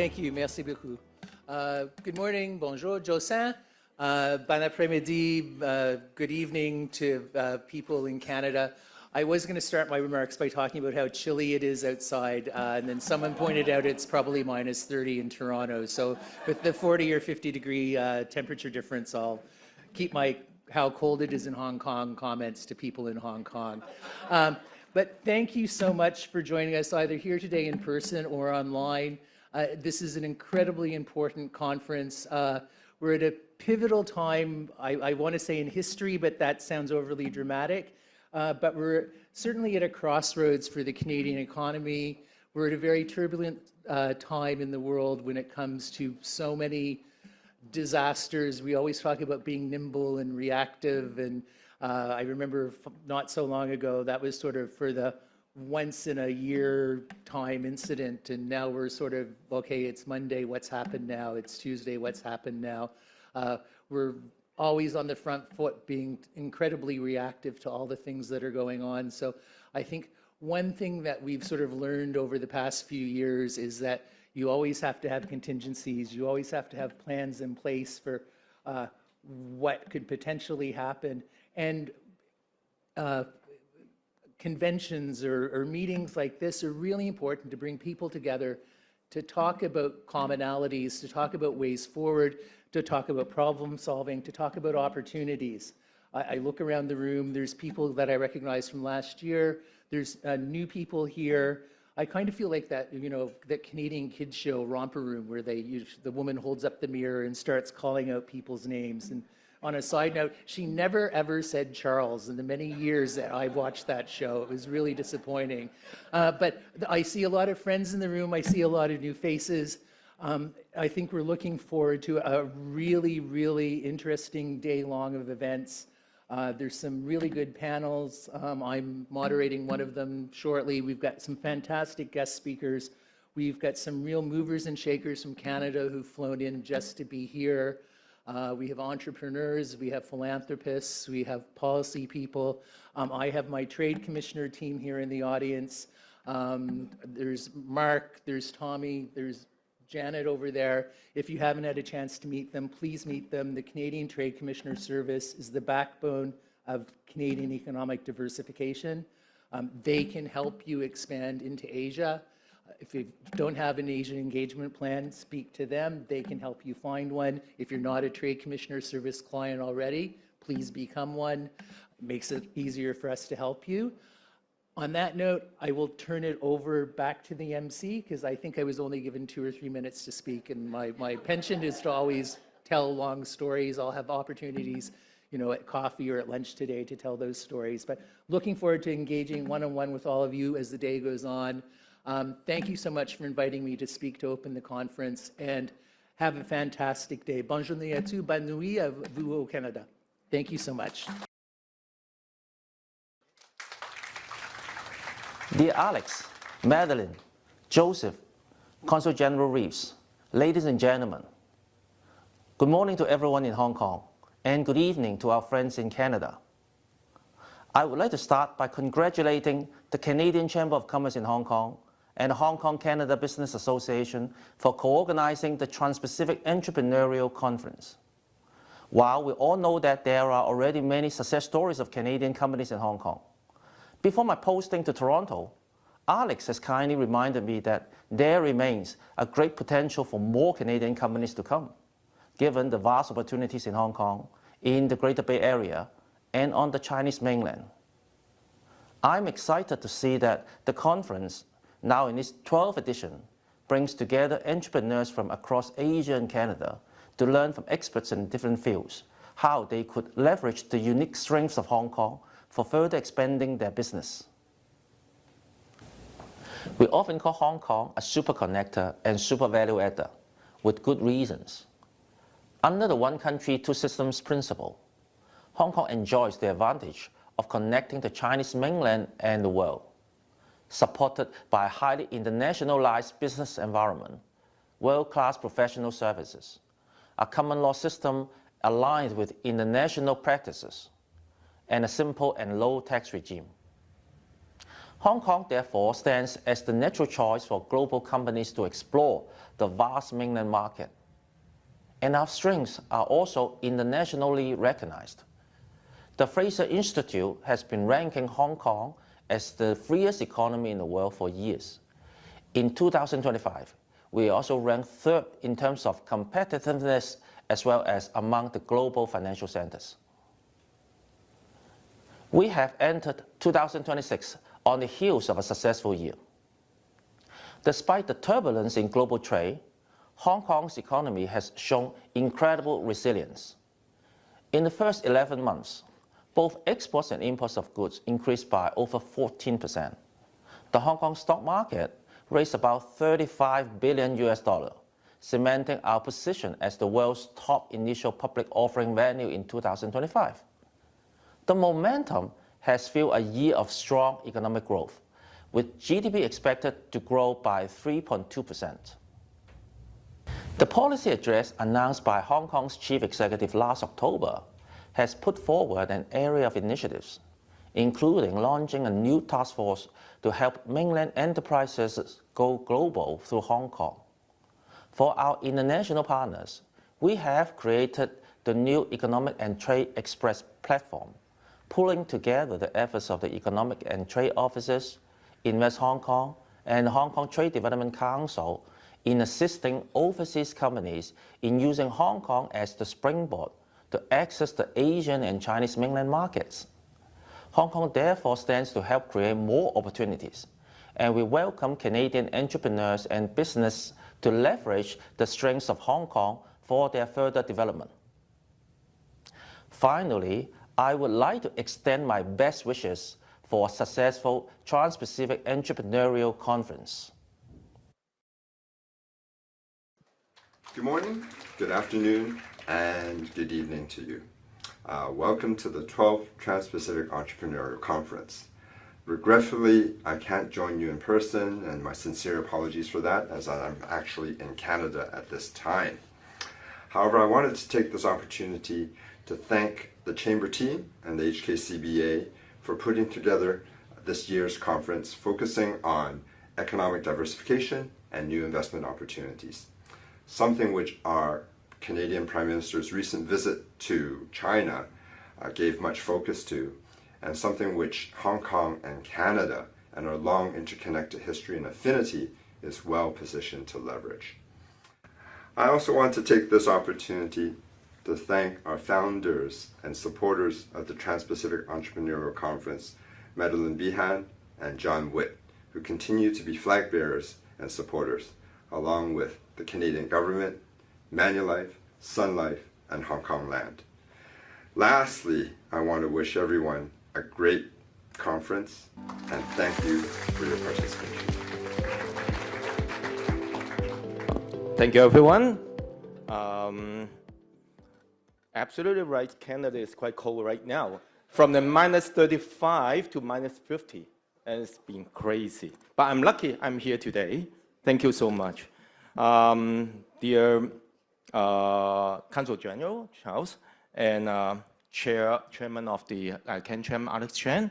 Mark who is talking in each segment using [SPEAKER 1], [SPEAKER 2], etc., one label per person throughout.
[SPEAKER 1] Thank you. Merci beaucoup. Good morning. Bonjour, Josin. Bon après-midi. Good evening to people in Canada. I was going to start my remarks by talking about how chilly it is outside, and then someone pointed out it's probably minus 30 in Toronto. So with the 40 or 50 degree temperature difference, I'll keep my how cold it is in Hong Kong comments to people in Hong Kong. But thank you so much for joining us either here today in person or online. This is an incredibly important conference. We're at a pivotal time, I want to say in history, but that sounds overly dramatic. But we're certainly at a crossroads for the Canadian economy. We're at a very turbulent time in the world when it comes to so many disasters. We always talk about being nimble and reactive. And I remember not so long ago, that was sort of for the once in a year time incident. And now we're sort of, okay, it's Monday, what's happened now? It's Tuesday, what's happened now? We're always on the front foot, being incredibly reactive to all the things that are going on. So I think one thing that we've sort of learned over the past few years is that you always have to have contingencies. You always have to have plans in place for what could potentially happen. And conventions or meetings like this are really important to bring people together to talk about commonalities, to talk about ways forward, to talk about problem solving, to talk about opportunities. I look around the room, there's people that I recognize from last year, there's new people here. I kind of feel like that, you know, that Canadian kids show, Romper Room, where the woman holds up the mirror and starts calling out people's names. And on a side note, she never ever said Charles in the many years that I watched that show. It was really disappointing. But I see a lot of friends in the room. I see a lot of new faces. I think we're looking forward to a really, really interesting day long of events. There's some really good panels. I'm moderating one of them shortly. We've got some fantastic guest speakers. We've got some real movers and shakers from Canada who've flown in just to be here. We have entrepreneurs, we have philanthropists, we have policy people. I have my trade commissioner team here in the audience. There's Mark, there's Tommy, there's Janet over there. If you haven't had a chance to meet them, please meet them. The Canadian Trade Commissioner Service is the backbone of Canadian economic diversification. They can help you expand into Asia. If you don't have an Asian engagement plan, speak to them. They can help you find one. If you're not a Trade Commissioner Service client already, please become one. It makes it easier for us to help you. On that note, I will turn it over back to the MC because I think I was only given 2 or 3 minutes to speak, and my penchant is to always tell long stories. I'll have opportunities, you know, at coffee or at lunch today to tell those stories. But looking forward to engaging one-on-one with all of you as the day goes on. Thank you so much for inviting me to speak to open the conference, and have a fantastic day. Bonne journée à tous, bonne nuit à vous au Canada. Thank you so much.
[SPEAKER 2] Dear Alex, Madeline, Joseph, Consul General Reeves, ladies and gentlemen, good morning to everyone in Hong Kong, and good evening to our friends in Canada. I would like to start by congratulating the Canadian Chamber of Commerce in Hong Kong and the Hong Kong-Canada Business Association for co-organizing the Trans-Pacific Entrepreneurial Conference. While we all know that there are already many success stories of Canadian companies in Hong Kong, before my posting to Toronto, Alex has kindly reminded me that there remains a great potential for more Canadian companies to come, given the vast opportunities in Hong Kong, in the Greater Bay Area, and on the Chinese mainland. I'm excited to see that the conference, now in its 12th edition, brings together entrepreneurs from across Asia and Canada to learn from experts in different fields how they could leverage the unique strengths of Hong Kong for further expanding their business. We often call Hong Kong a super connector and super value adder, with good reasons. Under the one country, two systems principle, Hong Kong enjoys the advantage of connecting the Chinese mainland and the world, supported by a highly internationalized business environment, world-class professional services, a common law system aligned with international practices, and a simple and low tax regime. Hong Kong, therefore, stands as the natural choice for global companies to explore the vast mainland market. And our strengths are also internationally recognized. The Fraser Institute has been ranking Hong Kong as the freest economy in the world for years. In 2025, we also ranked third in terms of competitiveness as well as among the global financial centers. We have entered 2026 on the heels of a successful year. Despite the turbulence in global trade, Hong Kong's economy has shown incredible resilience. In the first 11 months, both exports and imports of goods increased by over 14%. The Hong Kong stock market raised about $35 billion, cementing our position as the world's top initial public offering venue in 2025. The momentum has fueled a year of strong economic growth, with GDP expected to grow by 3.2%. The policy address announced by Hong Kong's chief executive last October has put forward an array of initiatives, including launching a new task force to help mainland enterprises go global through Hong Kong. For our international partners, we have created the new Economic and Trade Express platform, pulling together the efforts of the Economic and Trade Offices, Invest Hong Kong, and the Hong Kong Trade Development Council in assisting overseas companies in using Hong Kong as the springboard to access the Asian and Chinese mainland markets. Hong Kong therefore stands to help create more opportunities, and we welcome Canadian entrepreneurs and business to leverage the strengths of Hong Kong for their further development. Finally, I would like to extend my best wishes for a successful Trans-Pacific Entrepreneurial Conference.
[SPEAKER 3] Good morning, good afternoon, and good evening to you. Welcome to the 12th TransPacific Entrepreneurial Conference. Regretfully, I can't join you in person, and my sincere apologies for that, as I'm actually in Canada at this time. However, I wanted to take this opportunity to thank the Chamber team and the HKCBA for putting together this year's conference focusing on economic diversification and new investment opportunities, something which our Canadian Prime Minister's recent visit to China gave much focus to, and something which Hong Kong and Canada and our long interconnected history and affinity is well positioned to leverage. I also want to take this opportunity to thank our founders and supporters of the Trans-Pacific Entrepreneurial Conference, Madeline Behan and John Witt, who continue to be flag bearers and supporters, along with the Canadian government, Manulife, Sun Life, and Hong Kong Land. Lastly, I want to wish everyone a great conference and thank you for your participation.
[SPEAKER 4] Thank you, everyone. Absolutely right, Canada is quite cold right now. From the -35 to -50, and it's been crazy. But I'm lucky I'm here today. Thank you so much. Dear Consul General Charles and Chairman of the CanChamHK,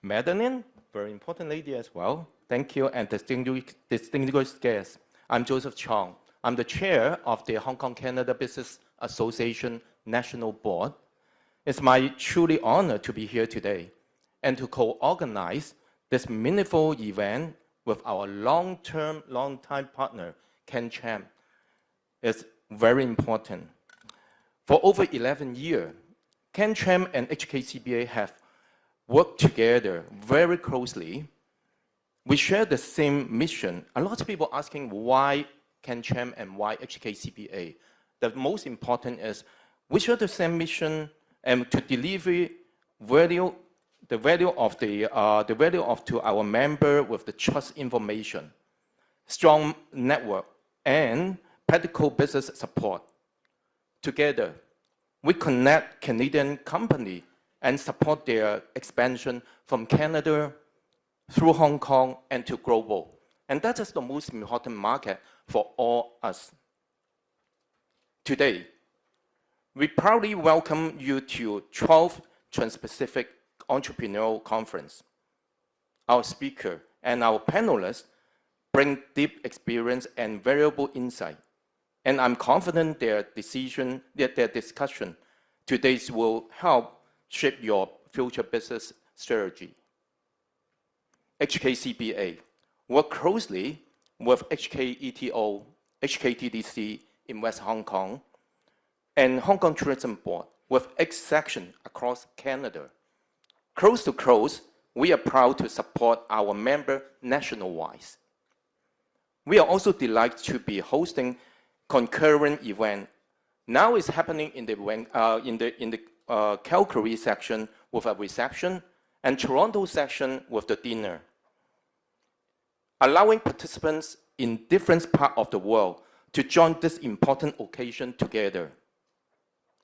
[SPEAKER 4] Madeline, very important lady as well. Thank you, and distinguished guests. I'm Joseph Chong. I'm the chair of the Hong Kong Canada Business Association National Board. It's my truly honor to be here today and to co-organize this meaningful event with our long-time partner, CanCham. It's very important. For over 11 years, CanCham and HKCBA have worked together very closely. We share the same mission. A lot of people asking why CanCham and why HKCBA. The most important is we share the same mission and to deliver value, the value to our member with the trust information, strong network, and practical business support. Together, we connect Canadian company and support their expansion from Canada through Hong Kong and to global. And that is the most important market for all us. Today, we proudly welcome you to 12th TransPacific Entrepreneurial Conference. our speaker, and our panelists bring deep experience and valuable insight. And I'm confident their discussion today will help shape your future business strategy. HKCBA work closely with HKETO, HKTDC in West Hong Kong, and Hong Kong Tourism Board with 8 sections across Canada. Close to close, we are proud to support our member nationwide. We are also delighted to be hosting concurrent event. Now it's happening in the Calgary section with a reception and Toronto section with the dinner, allowing participants in different parts of the world to join this important occasion together.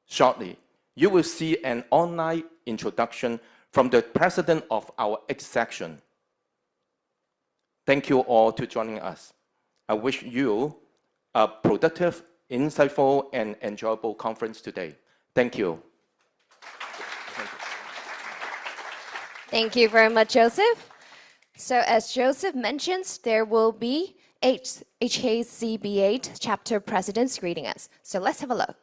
[SPEAKER 4] Shortly, you will see an online introduction from the president of our X section. Thank you all for joining us. I wish you a productive, insightful, and enjoyable conference today. Thank you.
[SPEAKER 5] Thank you very much, Joseph. So as Joseph mentions, there will be 8 HKCBA chapter presidents greeting us. So let's have a look.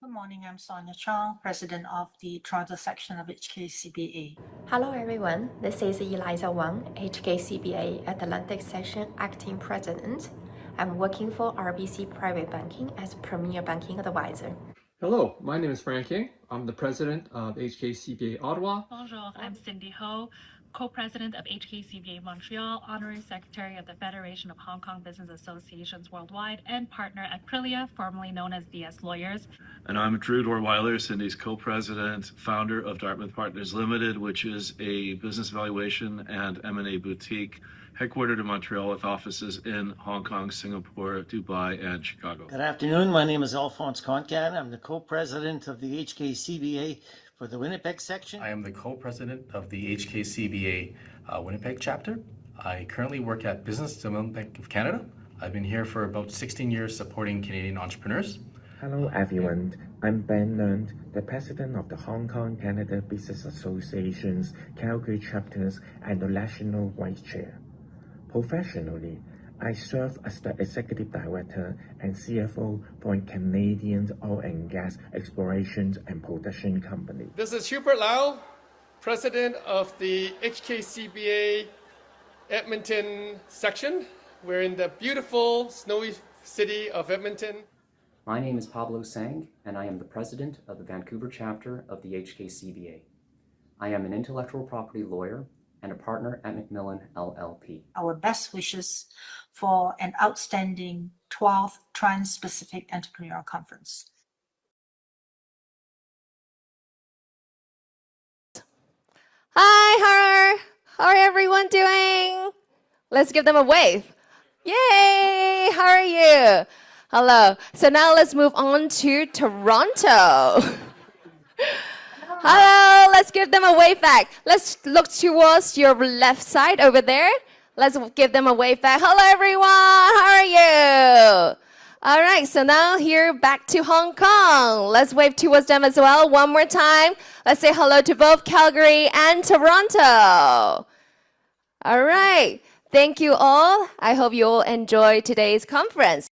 [SPEAKER 6] Good morning, I'm Sonia Chong, President of the Toronto section of HKCBA.
[SPEAKER 7] Hello everyone, this is Eliza Wang, HKCBA Atlantic Section Acting President. I'm working for RBC Private Banking as Premier Banking Advisor.
[SPEAKER 8] Hello, my name is Frank King. I'm the President of HKCBA Ottawa.
[SPEAKER 9] Bonjour, I'm Cindy Ho, Co-President of HKCBA Montreal, Honorary Secretary of the Federation of Hong Kong Business Associations Worldwide, and partner at Aprilia, formerly known as DS Lawyers.
[SPEAKER 10] And I'm Drew Dorweiler, Cindy's co-president, founder of Dartmouth Partners Limited, which is a business valuation and M&A boutique headquartered in Montreal with offices in Hong Kong, Singapore, Dubai, and Chicago.
[SPEAKER 11] Good afternoon. My name is Alphonse Concan. I'm the co-president of the HKCBA for the Winnipeg section.
[SPEAKER 12] I am the co-president of the HKCBA Winnipeg chapter. I currently work at Business Development Bank of Canada. I've been here for about 16 years supporting Canadian entrepreneurs.
[SPEAKER 13] Hello everyone, I'm Ben Leung, the president of the Hong Kong Canada Business Association's Calgary chapters and the National Vice Chair. Professionally, I serve as the Executive Director and CFO for a Canadian oil and gas exploration and production company.
[SPEAKER 14] This is Hubert Lau, President of the HKCBA Edmonton section. We're in the beautiful, snowy city of Edmonton.
[SPEAKER 15] My name is Pablo Sang, and I am the President of the Vancouver chapter of the HKCBA. I am an intellectual property lawyer and a partner at Macmillan LLP.
[SPEAKER 6] Our best wishes for an outstanding 12th TransPacific Entrepreneurial Conference.
[SPEAKER 5] Hi, how are everyone doing? Let's give them a wave. Yay, how are you? Hello. So now let's move on to Toronto. Hello, let's give them a wave back. Let's look towards your left side over there. Let's give them a wave back. Hello, everyone. How are you? All right, so now here back to Hong Kong. Let's wave towards them as well. One more time. Let's say hello to both Calgary and Toronto. All right. Thank you all. I hope you all enjoy today's conference.